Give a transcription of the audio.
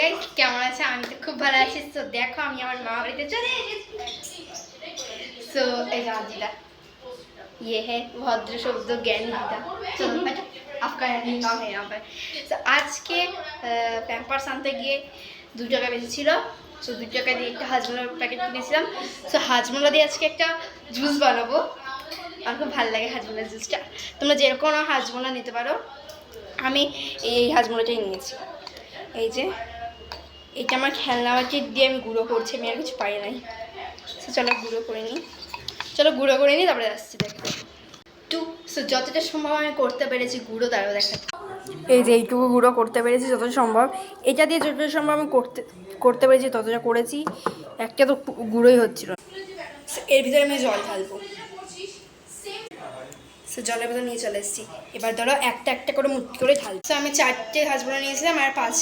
Guys, কেমন আছে? আমি তো খুব ভালো আছি। তো দেখো আমি আমার মা বাড়িতে চলে এসেছি। সো এই যে দিদা, ये है भद्र शब्द ज्ञानी दिदा। चलो बेटा आपका काम है यहाँ पर। तो आज के पैम्पार्स আনতে গিয়ে 2 টাকা বেশি ছিল। সো 2 টাকা দিয়ে একটা হাজমোলার প্যাকেট কিনেছিলাম। সো হাজমোলা দিয়ে আজকে একটা জুস বানাবো। আমার খুব ভালো লাগে হাজমোলার জুসটা। তোমরা যেরকম হাজমোলা নিতে পারো, আমি এই হাজমোলাটাই নিয়েছি। এই যে এটা আমার খেলনা বাটির দিয়ে আমি গুঁড়ো করছি, আমি আর কিছু পাই নাই। সো চলো গুঁড়ো করে নিই, তারপরে আসছি দেখো। সো যতটা সম্ভব আমি করতে পেরেছি গুঁড়ো, তারও দেখাচ্ছি। এই যে এইটুকু গুঁড়ো করতে পেরেছি যতটা সম্ভব। এটা দিয়ে যতটা সম্ভব আমি করতে পেরেছি ততটা করেছি। একটা তো গুঁড়োই হচ্ছিল। এর ভিতরে আমি জল ঢালবো। সো জলের ভিতরে নিয়ে চলে এসেছি। এবার ধরো একটা একটা করে মুটকি করে ঢালবো। সো আমি 4টে হাজমোলা নিয়েছিলাম আর 5